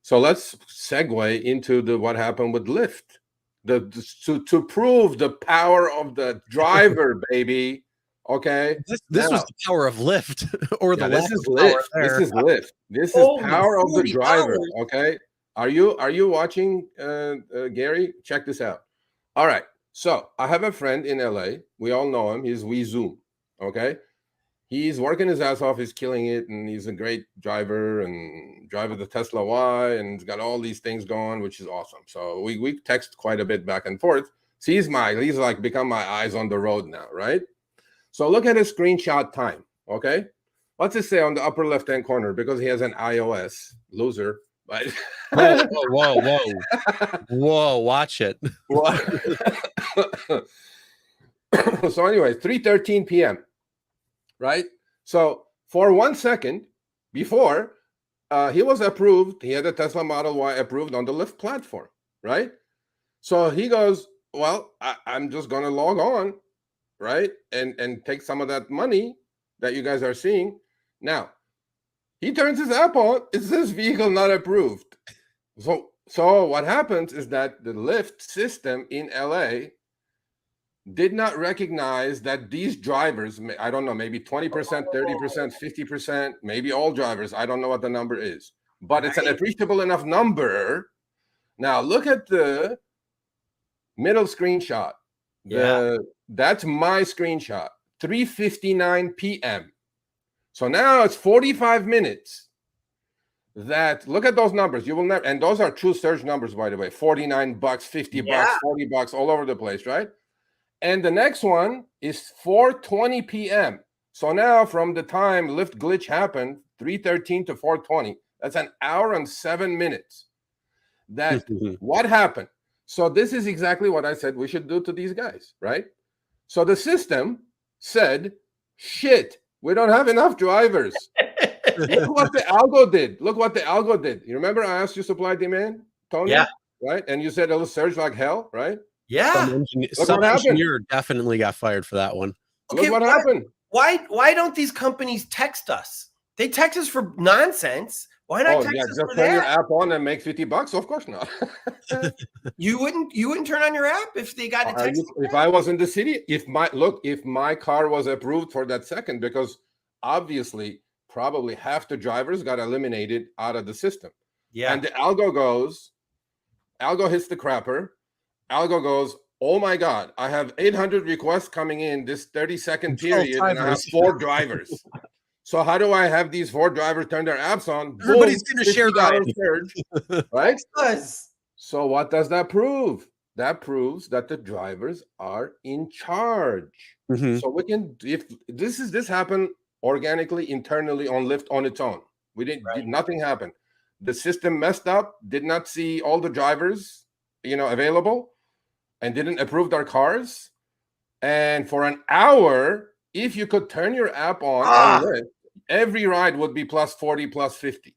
So let's segue into what happened with Lyft. To prove the power of the driver, baby. Okay. This was the power of Lyft, or the lack of Lyft. power there. This is Lyft. This is power of the driver. Okay. Are you watching, Gary? Check this out. All right. So I have a friend in LA. We all know him. He's WeZoom. Okay. He's working his ass off. He's killing it, and he's a great driver and drives the Tesla Y, and he's got all these things going, which is awesome. So we text quite a bit back and forth. So he's like become my eyes on the road now, right? So look at his screenshot time. Okay, what's it say on the upper left-hand corner? Because he has an iOS, loser. But whoa! Watch it. So anyway, 3:13 p.m. Right? So for 1 second before, he was approved. He had a Tesla Model Y approved on the Lyft platform, right? So he goes, well, I'm just going to log on, right? And take some of that money that you guys are seeing. Now, he turns his app on. It says vehicle not approved. So what happens is that the Lyft system in LA did not recognize that these drivers, I don't know, maybe 20%, 30%, 50%, maybe all drivers. I don't know what the number is, but it's an appreciable enough number. Now look at the middle screenshot. That's my screenshot, 3:59 p.m. So now it's 45 minutes. Look at those numbers. You will never, and those are true surge numbers, by the way, $49, $50, $40, all over the place, right? And the next one is 4:20 p.m. So now from the time Lyft glitch happened, 3:13 to 4:20, that's an hour and 7 minutes. What happened? So this is exactly what I said we should do to these guys, right? So the system said, shit, we don't have enough drivers. Look what the algo did. You remember I asked you supply demand, Tony? Yeah. Right? And you said it'll surge like hell, right? Yeah. Some engineer definitely got fired for that one. Okay, look what happened. Why don't these companies text us? They text us for nonsense. Why not text us for that? Turn your app on and make $50? Of course not. You wouldn't turn on your app if they got a text. If I was in the city, if my car was approved for that second, because obviously probably half the drivers got eliminated out of the system. Yeah. And the algo hits the crapper. Algo goes, oh my God, I have 800 requests coming in this 30-second period, and I have 4 drivers. So how do I have these 4 drivers turn their apps on? Everybody's going to share that. Surge, right? So what does that prove? That proves that the drivers are in charge. Mm-hmm. So we can, if this happened organically, internally on Lyft on its own. Nothing happened. The system messed up, did not see all the drivers, available, and didn't approve their cars. And for an hour, if you could turn your app on Lyft, every ride would be plus 40, plus 50.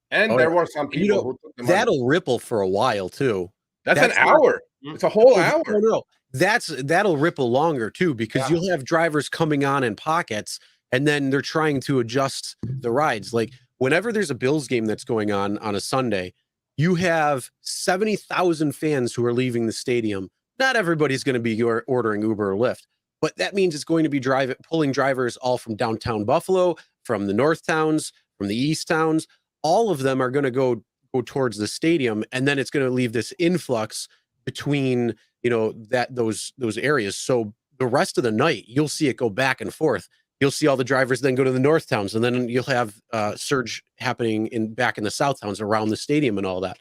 And there were some people who took the money. That'll ripple for a while too. That's an hour. It's a whole hour. No. That'll ripple longer too, because you'll have drivers coming on in pockets, and then they're trying to adjust the rides. Like whenever there's a Bills game that's going on a Sunday, you have 70,000 fans who are leaving the stadium. Not everybody's going to be ordering Uber or Lyft, but that means it's going to be pulling drivers all from downtown Buffalo, from the north towns, from the east towns. All of them are going to go towards the stadium, and then it's going to leave this influx between those areas. So the rest of the night, you'll see it go back and forth. You'll see all the drivers then go to the north towns, and then you'll have surge happening back in the south towns around the stadium and all that.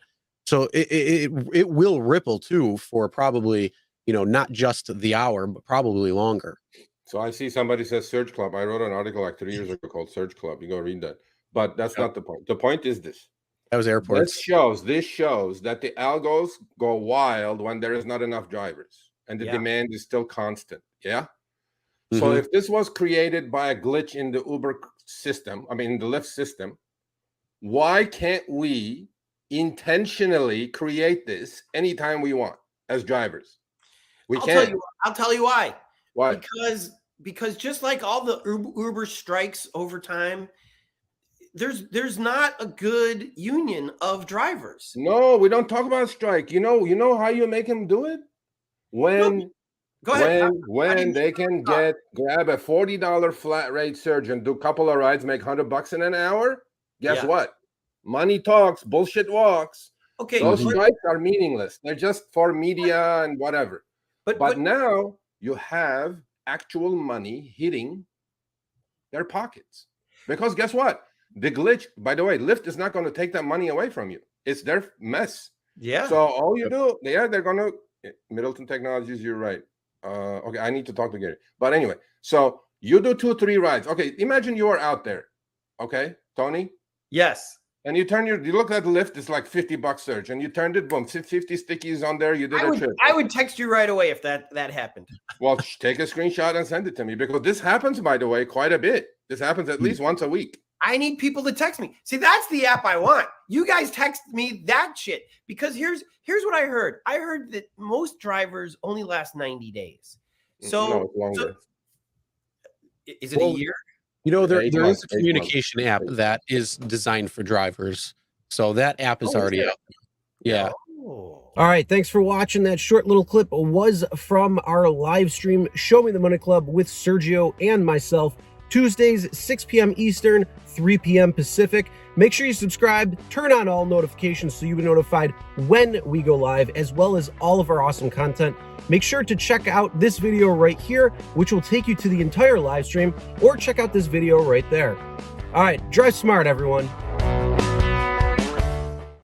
So it will ripple too for probably not just the hour, but probably longer. So I see somebody says Surge Club. I wrote an article like 3 years ago called Surge Club. You go read that. But that's not the point. The point is this. That was airports. This shows that the algos go wild when there is not enough drivers and the demand is still constant. Yeah. Mm-hmm. So if this was created by a glitch in the Uber system, the Lyft system, why can't we intentionally create this anytime we want as drivers? I'll tell you why. Why? Because just like all the Uber strikes over time, there's not a good union of drivers. No, we don't talk about strike. You know how you make them do it? When Go ahead. when they can grab a $40 flat rate surge and do a couple of rides, make $100 in an hour. Guess what? Money talks, bullshit walks. Okay, those strikes are meaningless. They're just for media and whatever. But now you have actual money hitting their pockets. Because guess what? The glitch, by the way, Lyft is not going to take that money away from you. It's their mess. Yeah. So all you do, they're going to, Middleton Technologies, you're right. Okay, I need to talk to Gary. But anyway, so you do 2-3 rides. Okay, imagine you are out there. Okay, Tony? Yes. And you look at the Lyft, it's like $50 surge, and you turned it, boom, 50 stickies on there, you did a trip. I would text you right away if that happened. Well, take a screenshot and send it to me, because this happens, by the way, quite a bit. This happens at least once a week. I need people to text me. See, that's the app I want. You guys text me that shit, because here's what I heard. I heard that most drivers only last 90 days. So, no, it's longer. Is it a year? You know, there is a communication app that is designed for drivers. So that app is already out. Yeah. Oh. All right. Thanks for watching. That short little clip was from our live stream, Show Me the Money Club with Sergio and myself. Tuesdays, 6 p.m. Eastern, 3 p.m. Pacific. Make sure you subscribe, turn on all notifications so you'll be notified when we go live, as well as all of our awesome content. Make sure to check out this video right here, which will take you to the entire live stream, or check out this video right there. All right, drive smart, everyone.